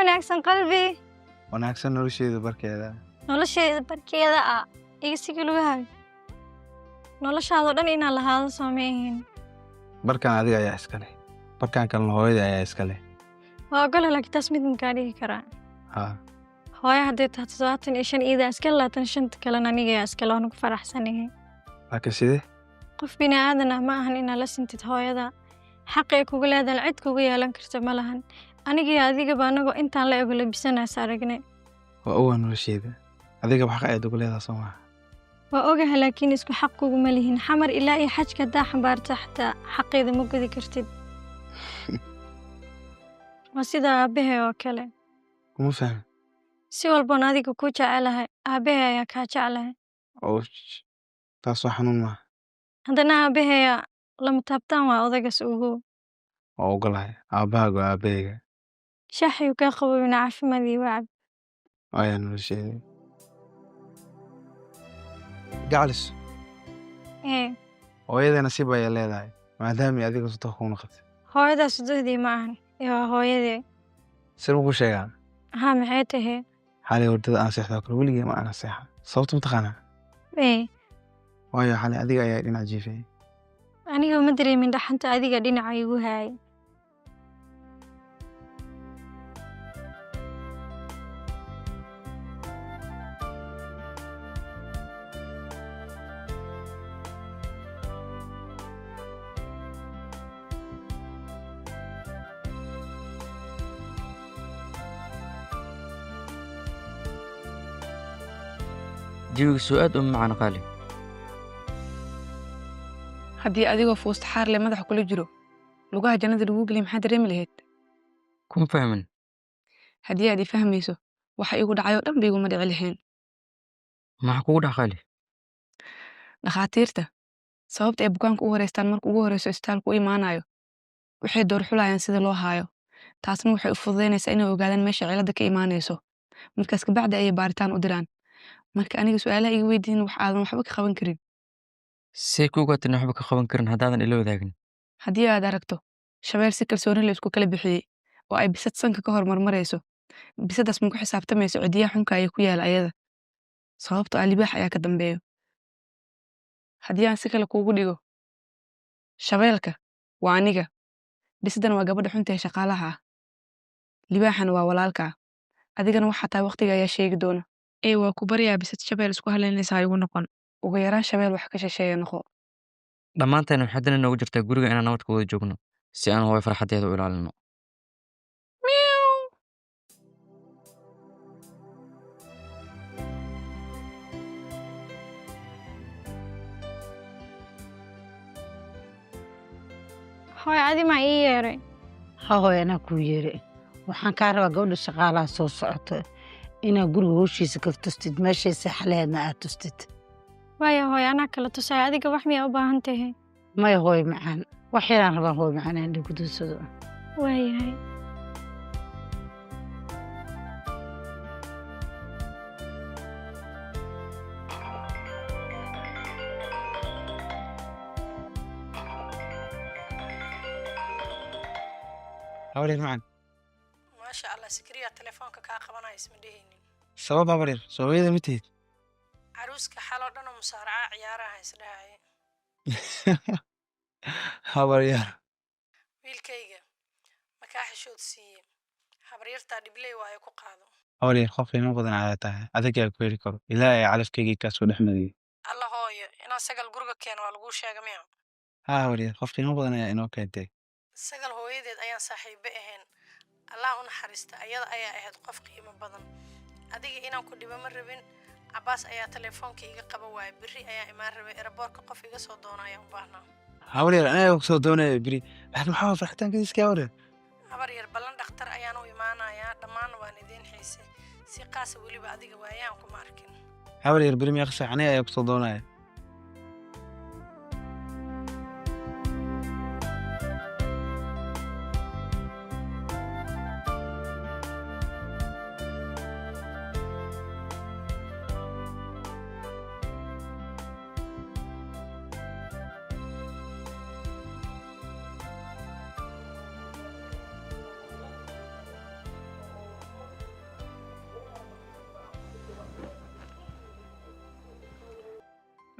wanaagsan qalbi. wanaagsan nolosheeda barkeeda. Nolosheeda barkeeda ah. Igisiga lugahay. Noloshaada dhan inaan lahaado sameeyeen. Barkan adiga ayaa iska leh. Barkan kalena hooyada ayaa iska leh. Waa galo laakiin taas mid ma dhigi karaa. Ha. Hooyo hadday tahay 75 iida iska 25 kalena aniga ayaa iska leh ku faraxsanahay. Laakiin sidee? qof bini aadan ah ma ahan inaad la sintid hooyada. xaq ay kugu leedahay cid kugu yeelan karta ma lahan. Aniga iyo adiga baa anagu intaan la ego labisanaas aragnay. Waa uwa nolosheeda. Adiga wax ay ugu leedahay Soomaa. waa ogahay laakiin isku xaq kugu ma lihin. xamar ilaa iyo xajka daa xambaarta xataa xaqeeda ma gudi kartid. waa sida aabahay oo kale. Kuma fahmin. si walboon adiga ku jecelahay aabahay ayaa kaa jeclahay. Oo taas waa xanuun ma. haddana aabahay lama taabtaan waa odagas ugu. waa ogolahay aabahaaga aabahayga. shaxyu kaa qabowina caafimaad iyo wacab. ayaa nolosheeda. Gacalis. hooyada nasiib ayay leedahay maadaama adiga soo ku noqotay. hooyadaas duhdii ma ahan waa hooyadee. sir ugu sheegaan. haa maxay tahay. xalay hordada aan seexdo kale weligii ma aan seexa sababta ma taqaanaa. waayo xalay adiga ayaa dhinac jiifay. aniga ma dareemin dhaxanta adiga dhinaca igu haay. jawiga su'aad macaan qaali. haddii adigoo fuusta xaar leh madaxa kula jiro lugaha jannada lagu geliy maxaa dareemi lahayd. kuma fahmin. haddii aad i fahmayso waxa igu dhacayoo dhan bayguma dhici lahayn. maxaa kugu dhac qaali. dhakhaatiirta sababta ay bukaanka u wareystaan marka ugu horeyso isbitaalka u imaanayo waxay door xulayaan sida loo haayo. taasna waxay u fududaynaysaa inay ogaadaan meesha cilada ka imaanayso. markaas kabacdi ayay baaritaan u diraan. marka aniga su'aalaha iga weydiin wax aadan waxba ka qaban karin. see ku ogaatay waxba ka qaban karin haddaadan ila wadaagin. haddii aad aragto shabeel si kalsooni la isku kala bixiyey oo ay bisad sanka ka hormarmarayso bisadaas ma ku xisaabtamayso cidiyaha xunka ayay ku yaala ayada sababtoo libaax ayaa ka dambeeyo. haddii aan si kale kuugu dhigo shabeelka waa aniga bisadana waa gabadha xunta ee shaqaalaha ah libaaxana waa walaalkaa adigana waxaa tahay waqtiga ayaa sheegi doona. waa ku baryaa bisad shabeel isku halaynaysaa igu noqon ugu yaraan shabeel wax ka shisheeya noqo. dhammaanteen waxaa dana noogu jirtaa guriga inaan nabad ka wada joogno si aan hooyo farxadeeda u ilaalino. hooyo adi ma ii yeeray. ha hooyo anaa kuu yeeray waxaan kaa rabaa gabadha shaqaalaha soo socota inaad guriga howshiisa ka tustid meeshay seexaleedna aad tustid. waayo hooyo anaa kala tusaya adiga wax miyaa u baahan tahay. maya hooyo macaan wax yaraan rabaan hooyo macaan aan dhiguduusado. waayahay. habaryar macaan. maasha allah sikriya telefoonka kaa qabanaya isma dhehaynin. sabab habaryar soo hooyada ma tihid. caruuska xaloo dhan oo musaaraca ciyaaraha isdhahaye. habaryar. wiilkayga makaa xishood siiye habaryartaa dhibley waayo ku qaado. habaryar qof qiimo badan ayaa tahay adigaa ku heli karo ilaa ay calafkaygii kaa soo dhex mariyey. alla hooyo inaa sagal guriga keeno waa laguu sheega miya. haa habaryar qof qiimo badan ayaa inoo keentay. sagal hooyadeed ayaan saaxiibo ahayn allah u naxariista ayada ayaa ahayd qof qiimo badan adiga inaan ku dhibo ma rabin. cabaas ayaa telefoonka iga qaba waaya biri ayaa imaan rabay eraboorka qof iga soo doona ayaan u baahnaa. habaryar anaga ku soo doonaya biri laakiin maxaa farxitaankiiska habaryar. habar yar ballan dhakhtar ayaan u imaanayaa dhammaan waan idiin xiisay si qaasa weliba adiga waayaan kuma arkin. habaryar biri miyaa qasa aniga ayaa ku soo doonaya.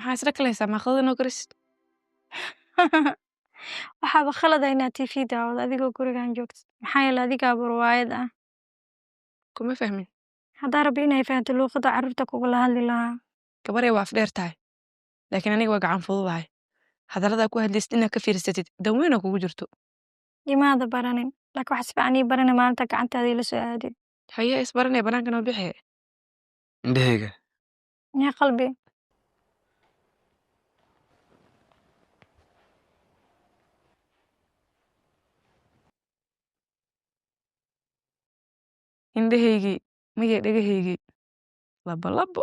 maxaa isla kalaysaa maaqdada noo karisid waxaaba khalad ah inaad TV daawado adigoo gurigan joogtid maxaa yeelay adigaaba riwaayad ah kuma fahmin haddaa rabbi inay fahanto luuqadda carruurta kugula hadli lahaa gabarey waa afdheer tahay laakiin aniga waa gacan fududahay hadaladaa ku hadlaysid inaad ka fiirsatid danweyna kugu jirto imaada baranin laakiin waxaa si fiican ii barana maalinta gacantaada ila soo aadid haye isbaranee banaanka noo bixi indhahayga yaa qalbi indhahaygii maya dhagahaygii labo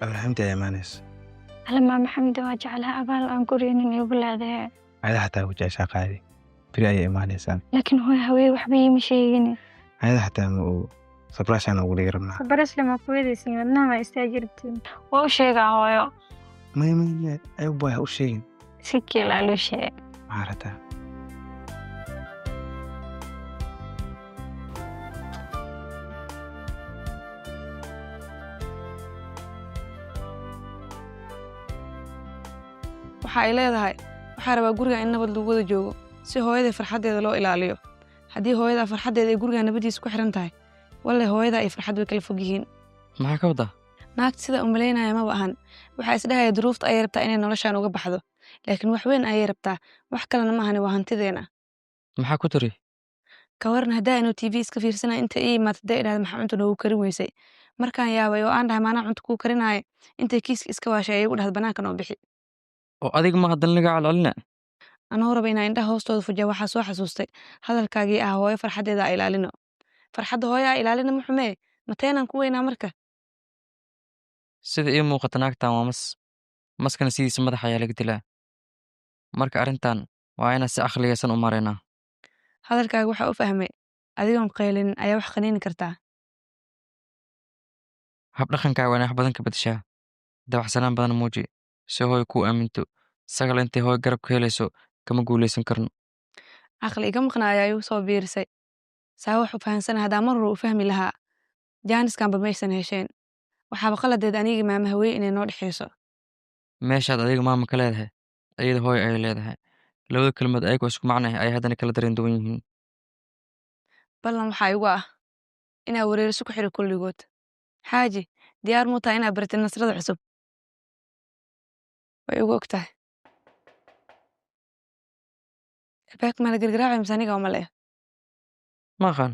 alxamdi ayaa imaanaysa alamaa maxamed waa jeclaha abaal aan guriynin igu leedahay ayada xataa wajahshaa qaadi beri ayay imaanaysaa laakiin hooy hawee waxba iima sheegin ayada xataa ma uu sabraashaan ugu dhigi rabnaa sabrasle ma kuwadaysin wadnaha ma istaajirtiin waa u sheegaa hooyo maya ayuba ha u sheegin si kiilaa loo sheegay maxaa rataa waxa ay leedahay waxaa rabaa guriga in nabad lagu wada joogo si hooyada farxaddeeda loo ilaaliyo haddii hooyada farxaddeeda ay guriga nabadiisa ku xiran tahay walle hooyada ay farxad way kala fog yihiin maxaa ka wadaa naagta sida u malaynaya maba ahan waxaa isdhahaya duruufta ayay rabtaa inay noloshaan uga baxdo laakiin wax weyn ayay rabtaa wax kalena ma ahani waa hantideena maxaa ku tiri ka waran haddaa inuu TV iska fiirsanaya inta ii imaata dee inaad maxaa cunto noogu karin weysay markaan yaabay oo aan dhahay maanaa cunto kuu karinaayo intay kiiska iska waashay ayay ugu dhahad banaanka noo bixi oo adiga ma haddan laga calaalina anoo raba inaa indhaha hoostooda fujiya waxaa soo xasuustay hadalkaagii ah hooyo farxaddeeda a ilaalino farxadda hooyo a ilaalina ma xumee mateenaan ku weynaa marka sida ii muuqata naagtan waa maskana sidiisa madax ayaa laga dilaa marka arrintan waa inaan si akhliyaysan u maraynaa hadalkaaga waxaa u fahmay adigoon qaylinin ayaa wax qaniini kartaa habdhaqankaaga waa inay wax badan ka bedeshaa dabacsanaan badan muuji si hooy kuu aaminto sagal intay hooy garab ka helayso kama guulaysan karno caqli iga maqna ayaa igu soo biirisay saa wax u fahansana haddaa mar hore u fahmi lahaa jaaniskanba maysan hesheen waxaaba qaladeed anigi maama haweye inay noo dhexayso meeshaad adiga maama ka leedahay ayada hooy ayay leedahay labada kelmood ayagoo isku macnah ay haddana kala dareen duwan yihiin ballan waxaa igu ah inaa wareeriso ku xidhi kulligood xaaji diyaar muu tahay inaa baratid nasrada cusub way igu og tahay albaabka mala gargaraacayo mise aniga uma leh ma aqaan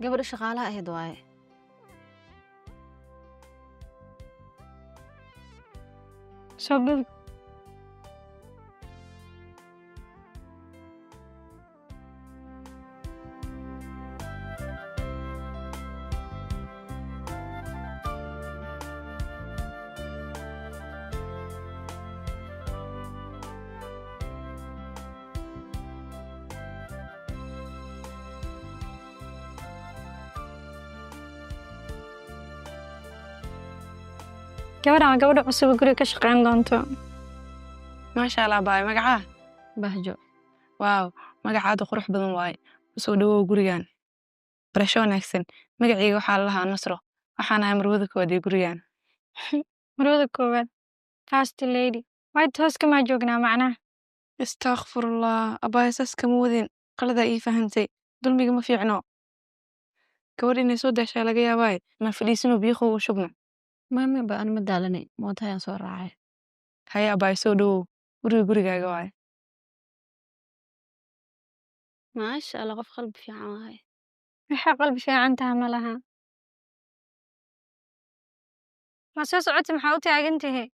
gabadha shaqaalaha ahayd waaye soo gudub gabadhan waa gabadha cusub ee guriga ka shaqeyn doonto maasha allah baay magacaa bahjo waaw magacaada qurux badan waaye usoo dhawow gurigan barasho wanaagsan magacayga waxaa lalahaa nasro waxaan ahay marwada koowaad ee gurigan marwada koowaad first lady white house kamaa joognaa macnaha istakfirullah abaayasaas kama wadin qaladaa ii fahantay dulmiga ma fiicno gabadh inay soo daashaa laga yaabaaye ma fadhiisino biyo qow u shubno maame ba aan ma daalanay mootayaan soo raacay haye abaay soo dhawow gurigaaga waaye maasha allah qof qalbi fiican waaye waxay qalbi fiican taha ma laha ma soo socota maxaa u taagan tahay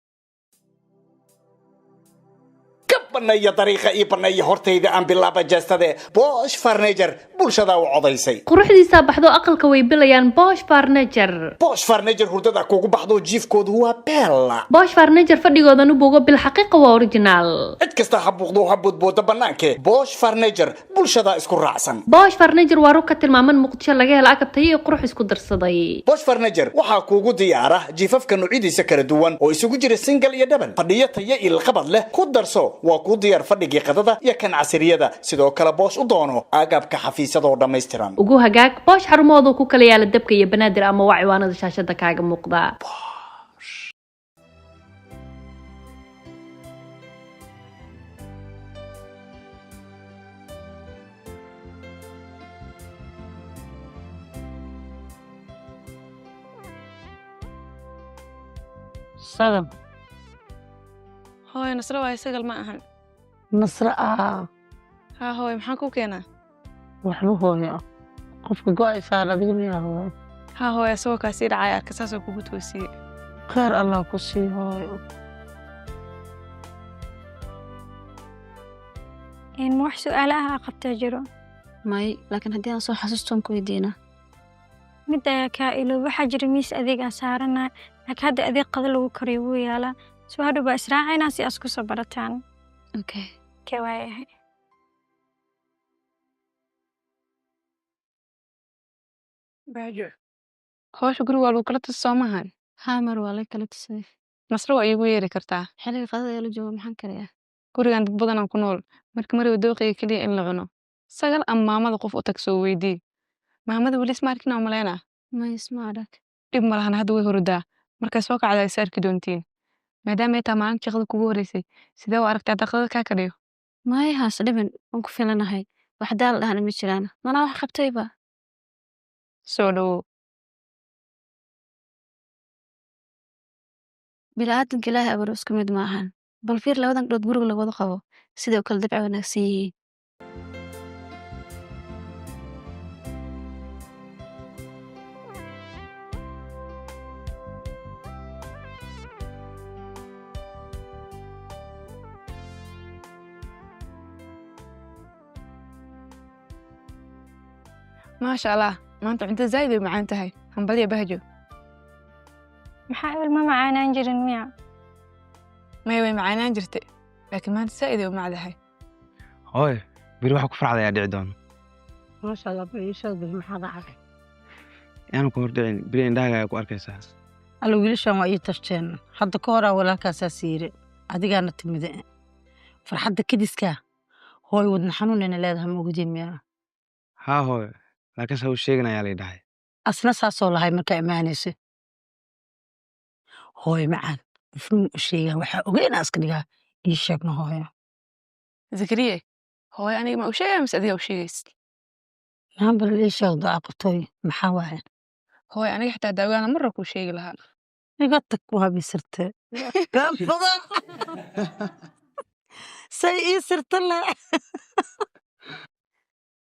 banaya dariiqa ii banaya hortayda aan bilaaba jeestade Bosch Furniture bulshada u codaysay quruxdiisa baxdo aqalka way bilayaan Bosch Furniture hurdada kugu baxdo jiifkoodu waa bella Bosch Furniture fadhigoodan u bogo bil xaqiiqa waa original cid kasta ha buuqdo ha budbooda banaanke Bosch Furniture bulshada isku raacsan boosh farnijar waa rug ka tilmaaman muqdisho laga helo agab tayo iyo qurux isku darsaday Bosch Furniture waxaa kuugu diyaara jiifafka nuucyadiisa kala duwan oo isugu jira single iyo double fadhiyo tayo iyo qabad leh ku darso waa ku diyaar fadhigii qadada iyo kan casriyada sidoo kale Bosch u doono agabka xafiisyada oo dhameystiran ugu hagaag boosh xarumoodu ku kala yaala dabka iyo banaadir ama waa ciwaanada shaashada kaaga muuqda sadam hooyo nasro waa isagal ma ahan nasra haa hooyo maxaan ku keenaa waxba hooyo qofka go'ay saaradiga miyaa hooyo haa hooyo isagoo kaasii dhacay arka saasoo kugu toosiyey khayr allah ku sii hooyo ma wax su'aalo ah qabtaa jiro may laakiin haddii aan soo xasuustoon ku weydiina mid ayaa kaa ilo waxaa jira miis adeeg aan saaranaa laakiin hadda adeeg qada lagu kariyo wuu yaalaa soo hadhow baa israacaynaa si aad isku soo barataan okay kee waayahay baajo howsha guriga waa lagu kala tusi soo maahan haa mar waa la kala tusay nasro waa iigu yeeri kartaa xilliga qadada ee la joogo maxaan karayaa gurigan dad badan aan ku nool marka mariba dooqiga keliya in la cuno sagal ama maamada qof u tag soo weydii maamada weli isma arkin oo maleynaa may isma arag dhib ma lahan hadda way horodaa markay soo kacdaa is arki doontiin maadaama ay tahay maalinta shaqada kugu horeysay sidee u aragtaa daqiiqada kaa kadhiyo may haas dhibin waan ku filanahay wax daal dhahana ma jiraan manaa wax qabtayba soo dhowow bilaadanka ilaahay abuuro isku mid maahan bal fiir labadan gabdhood guriga la wada qabo sidoo kale dabci wanaagsan yihiin maasha allah maanta cunto zaa'id ay macaan tahay hambalya bahjo maxaa ewl ma macaanaan jirin miya maya way macaanaan jirtay laakiin maanta zaa'id ay u macdahay hooyo beri waxa ku farxdayaa dhici doono maasha allah biishada bil maxaa dhacay yaanu ku hordhicin beri indhahaaga ayaa ku arkaysaa alla wiilashan waa ii tashteen hadda ka horaa walaalkaasaa siire adigaana timide farxadda kadiskaa hooy wadna xanuunayna leedahay ma ogdiin miyaa haa hooyo laakiinse hau sheegin ayaa lay dhahay asna saasoo lahay markaa imaanaysa hooy macaan mufnuun u sheegaa waxaa ogeynaa iska dhigaa ii sheegno hooyo zakariye hooyo aniga ma u sheegaya mise adiga u sheegaysid naanbal ii sheeg ducaa qabtooy maxaa waaye hooyo aniga xitaa daawaana marra kuu sheegi lahaa iga tag waa bisirte gaabadan say ii sirta le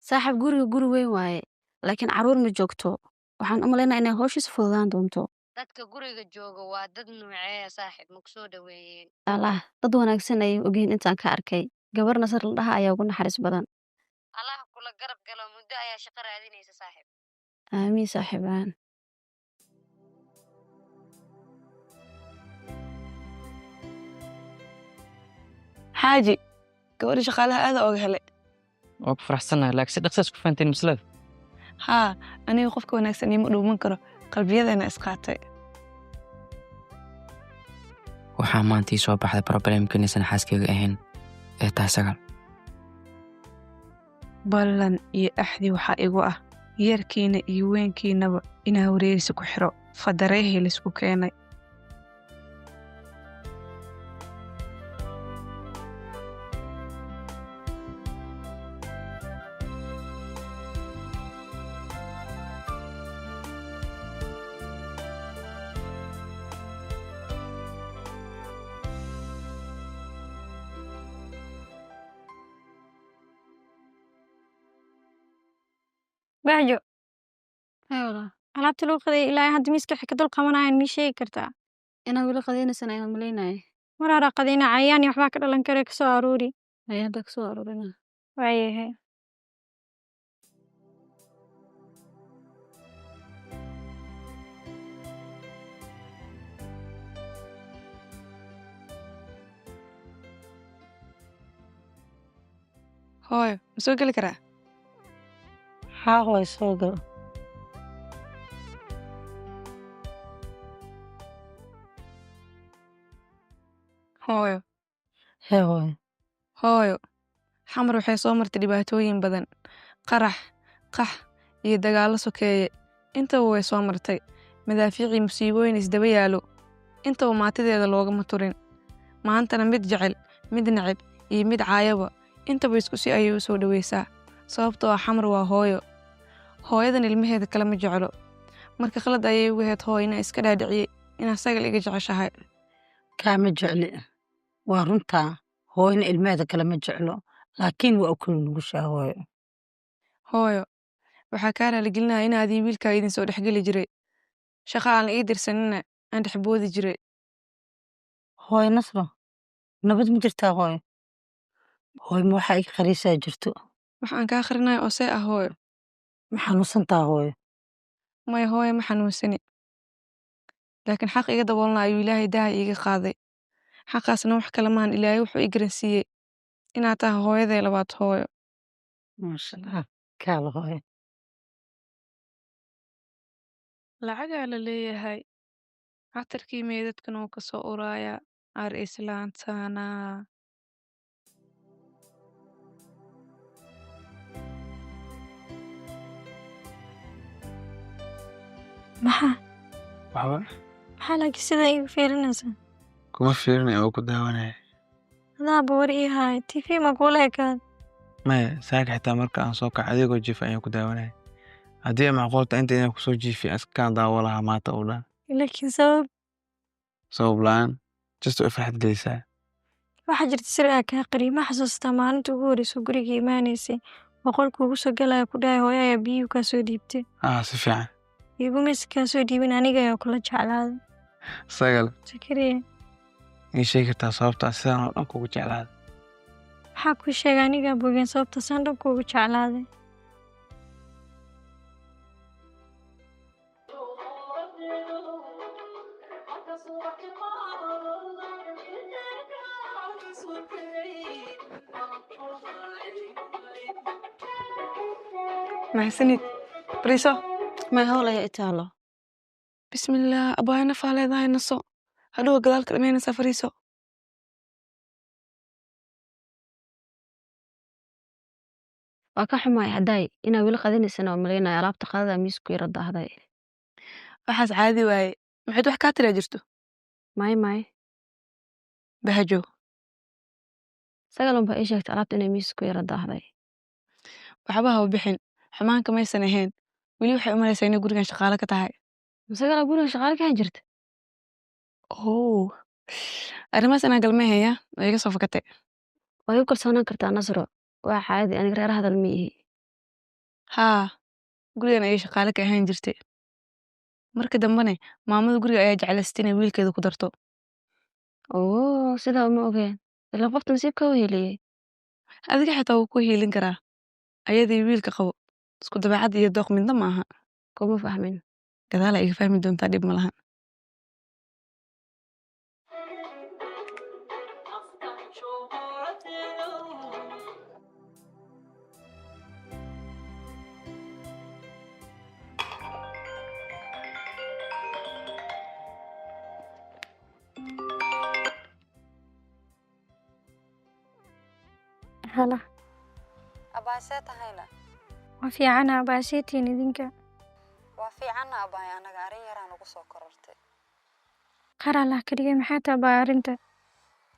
saaxiib guriga guri weyn waaye laakiin caruur ma joogto waxaan u malaynaa inay howshiisa fududaan doonto dadka guriga jooga waa dad nuuceeya saaxiib ma ku soo dhaweeyeen allah dad wanaagsan ayay ogyihiin intaan ka arkay gabar nasar la dhaha ayaa ugu naxariis badan allah kula garab galo muddo ayaa shaqo raadinaysa saaxiib aamiin saaxiibaan xaaji gabadha shaqaalaha aada ooga helay waa ku faraxsanahay laakiin si dhaqsaas ku fahanteen maslada haa aniga qofka wanaagsan iima dhuuman karo qalbiyadeena isqaatay waxaa maanta ii soo baxday problemka inaysan xaaskeyga ahayn ee tahay sagal ballan iyo axdi waxaa igu ah yarkiina iyo weynkiinaba inaa wareerisa ku xiro fadareehii laysku keenay bahjo hay walaa alaabta lagu qaday ilaa hadda miiska xika dul qabanayaan mii sheegi kartaa inaad weli qadaynaysan ayaan malaynaya mar hore qadayna cayaan iyo waxbaa ka dhalan kare kasoo aruuri ayaa hadda kasoo aruurina waayahay hooyo ma soo geli karaa haa hooyo soo gal. hooyo Hee hooyo. hooyo xamar waxay soo martay dhibaatooyin badan qarax qax iyo dagaallo sokeeye intaba way soo martay madaafiicii musiibooyin isdaba yaalo intaba maatideeda loogama turin maantana mid jecel mid nacib iyo mid caayaba intaba isku si ayay u soo dhoweysaa sababtoo ah xamar waa hooyo hooyadan ilmaheeda kale ma jeclo marka khalad ayay uga heed hooyo inaa iska dhaadhiciyey inaa sagal iga jeceshahay Kaama jecli. Waa runtaa hooyana ilmeheeda kale ma jeclo laakiin waa u kala nugushaa hooyo. hooyo waxaa kaa raaligelinaya inaadii wiilkaa idin soo dhexgeli jiray shaqa aan la ii dirsanina aan dhexboodi jiray Hooyo Nasro, nabad ma jirtaa hooyo? Hooyo ma waxaa iga qariisaa jirto? waxaan kaa akhrinayo oo see ah hooyo Ma xanuunsantaa hooyo? maya hooyo ma xanuunsani laakiin xaq iga daboolna ayuu ilaahay daaha iiga qaaday xaqaasna wax kale maan ilaahay wuxuu i garansiiyey inaad tahay hooyaday labaad hooyo Maasha Allah. Kaala hooyo. lacagaa la leeyahay catarkii meydadkan uu ka soo uraayaa ar islaantana maxaa waxba maxaa laakiin sidaa igu fiirinaysaa kuma fiirinaya oo ku daawanaya. adaaba war ii haay tv ma kuula ekaad Maya saaka xitaa marka aan soo kaco adigoo jiif ayaan ku daawanaya. Haddii ay macquulta inta inaan kusoo jiifi askaan daawo lahaa maanta oo dhan. laakiin sabab Sabab la'aan just way farxad gelisaa. waxaa jirta sir aa kaa qariy ma xasuustaa maalinta ugu horreysay guriga imaanaysay boqolka ugu soo galaya ku dhahay hooyo ayaa biyuhu kaa soo dhiibtay Si fiican. igumaysa kaa soo dhiibin aniga ayaa kula jeclaaday Sagal sakariya ii sheegi kartaa sababta sidaan oo dhan kugu jeclaaday. maxaa kuu sheegay anigaa bogeen sababta saan dhan kuugu jeclaaday mahadsanid bariiso May howl ayaa i taalo. bismillaah abaay nafaa leedahay naso hadhow gadaalka dhamaynaysaa fariiso waa ka xumaay haddaay inaa weli qadinaysana oo malaynaya alaabta qadada miisku yara daahday waxaas caadi waaye maxayd wax kaa tiraa jirto maay bahajo sagal unbaa ii sheegtay alaabta inay miisku yara daahday waxba ha u bixin xumaanka maysan ahayn weli waxay u malaysaa inay gurigan shaqaale ka tahay masagala guriga shaqaale ka jirta oo arrimahaas inaan galmeehaya oo iga soo fakatay way u kalsoonaan kartaa Nasro waa caadi aniga reer hadal ma ihi haa gurigan ayay shaqaale ka ahaan jirtay marka dambene maamada guriga ayaa jeclaystay inay wiilkeeda ku darto oo sidaa uma ogeen ilaa qofta nasiibka u heliyey adiga xitaa wuu ku hiilin karaa ayadii wiilka qabo isku dabeecad iyo dooq midna maaha kuma fahmin gadaala iga fahmi doontaa dhib ma lahan hala abaasee tahayna waa fiicana abaasheetiin idinka waa fiicanna abaay anaga arrin yaraan ugu soo korortay qaralah ka dhigay maxaa taabaa arrinta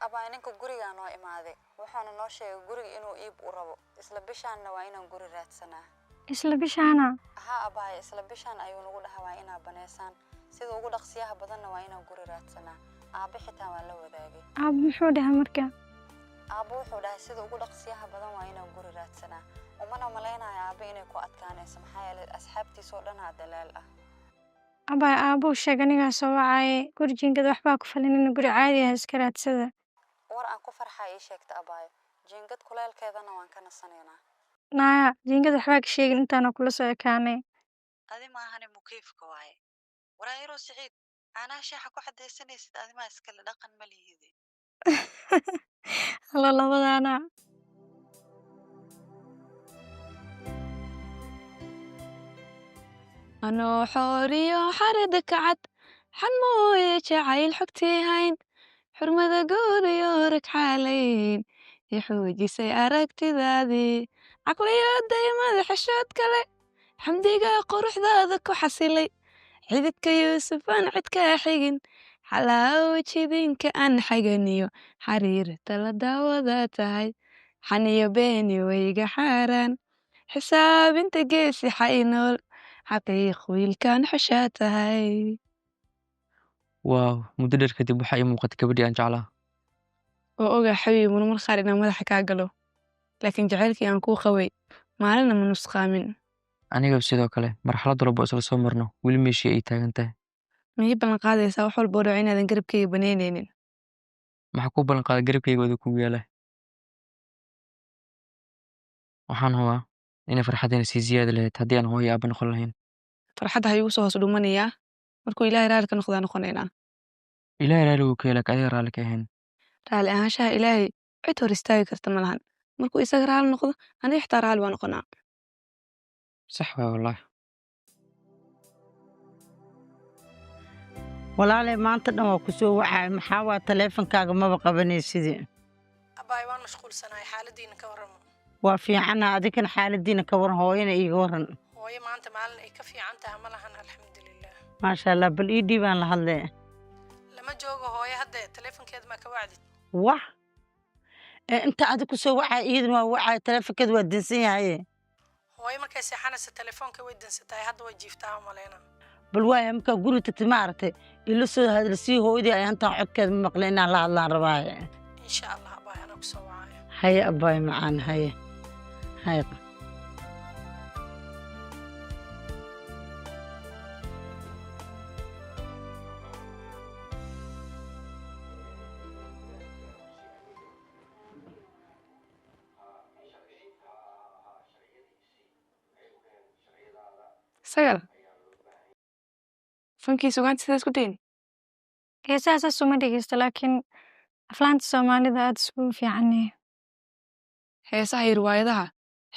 abaay ninka gurigaa noo imaaday wuxuuna noo sheegay guriga inuu iib u rabo isla bishaanna waa inaan guri raadsanaa isla bishaana haa abaay isla bishaan ayuu nagu dhaha waa inaa baneysaan sida ugu dhaqsiyaha badanna waa inaan guri raadsanaa aabbe xitaa waan la wadaagay aabbo muxuu dhahaa marka aabbo wuxuu dhahay sida ugu dhaqsiyaha badan waa inaan guri raadsanaa umana malaynaya aabbe inay ku adkaanayso maxaa yeelay asxaabtiisoo dhanaa dalaal ah abaay aabbo sheeg anigaa soo wacaaye guri jiingad waxbaa ku falinina guri caadi ah iska raadsada war aan ku farxaa ii sheegta abaayo jiingad kuleelkeedana waan ka nasanaynaa naaya jiingad waxbaa ka sheegin intaana kula soo ekaanay adi maahane mukiifka waaye waraayaroo siciid caanaha shaaxa ku caddaysanaysid adimaa iskale dhaqan ma lihide halo labadaana anoo xooriyo xarida kacad xan mooye jacayl xogtii hayn xurmada gooriyo rag xaalayn i xoojisay aragtidaadii caqliyaday madaxashood kale xamdiga quruxdaada ku xasilay xididka yuusufaan cid kaa xigin xalaawo jidinka aan xaganiyo xariirta la daawada tahay xaniyo beeni wayga xaaraan xisaabinta geesi xaynool xaqiiq wiilkan xushaa tahay waaw muddo dheer kadib waxaa ii muuqata gabadhii aan jeclaa oo ogaa xabiib marmar qaar inaan madaxa kaa galo laakiin jacaylkii aan kuu qabay maalina ma nusqaamin aniga sidoo kale marxalad walba isla soo marno weli meeshii ay taagan tahay ma ii ballan qaadaysaa wax walba oo dhaco inaadan garabkayga banaynaynin maxaa kuu ballan qaaday garabkayga wada kugu yaala waxaan hubaa inay farxaddeena sii ziyaadi lahayd haddii aan hooyo aabba noqon lahayn farxadda ha iigu soo hoos dhumanayaa markuu ilaahay raalli ka noqdaa noqonaynaa ilaahay raalli wuu ka helaa adiga raalli ka ahayn raalli ahaanshaha ilaahay cid hor istaagi karta ma lahan markuu isaga raalli noqdo aniga xitaa raalli baa noqonaa sax waay wallaahi walaalay maanta dhan waa ku soo wacay maxaa waa taleefankaaga maba qabanaysidii abaay waan mashquulsanahay xaaladiina ka warramo waa fiicana adinkana xaaladiina ka waran hooyana iiga waran hooyo maanta maalin ay ka fiican tahay ma lahan alxamdulilah maasha allah bal ii dhiibaan la hadlee lama joogo hooyo haddee taleefankeeda maa ka wacdid wax inta adig ku soo wacay iyadana waa wacay taleefankeeda waa dinsan yahaye hooyo markay seexanaysa telefoonka way dansatahay hadda way jiiftaa maleyna bal waaya markaa guri tagti maaragtay ila soo hadalsii hooyadii ay hantaan codkeeda ma maqlay inaan la hadlaan rabaaye insha allah abaay anaa ku soo wacayo haye abaay macaan haye haye sagal fankii sugaanta sidaas ku dayn heesaha saas uma dhegeysto laakiin aflaanta soomaalida aad isugu fiicanyahay heesaha iyo riwaayadaha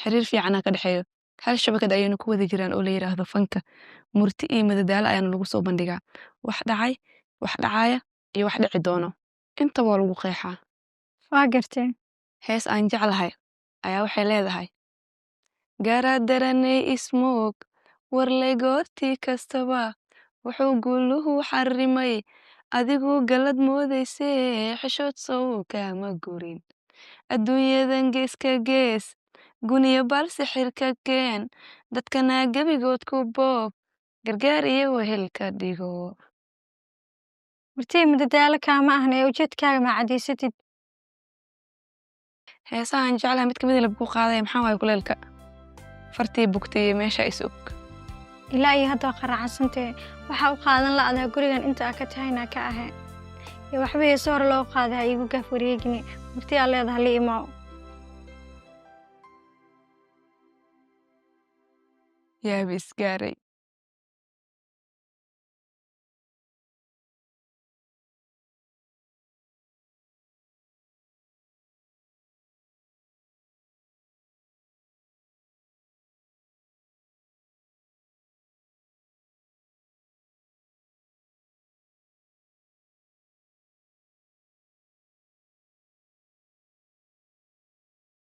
xiriir fiicanaa ka dhexeeyo hal shabakad ayaynu ku wada jiraan oo la yidhaahdo fanka murti iyo madadaalo ayaana lagu soo bandhigaa wax dhacay wax dhacaaya iyo wax dhici doono intaba waa lagu qeexaa waa gartee hees aan jeclahay ayaa waxay leedahay garadaranay ismoog warlay goortii kastaba wuxuu guluhu xarrimay adigu galad moodaysee xishood sow kaama gurin adduunyadan geeska gees guniyo balse xirka keen dadkanaa gebigood ku boob gargaar iyo wehel ka dhigo martii madadaalo kaama ahna ee ujeedkaaga ma cadaysatid heesahan jeclaha mid kamid lab ku qaadaya maxaa waaye kuleelka fartii bugtay iyo meesha is og ilaa iyo hadda qaracsantee waxaa u qaadan la'adaa gurigan inta aa ka tahayna ka ahee iyo waxba heese hore loo qaaday ha iigu gaaf wareegine martii aa leedaha li imaaw yaaba isgaaray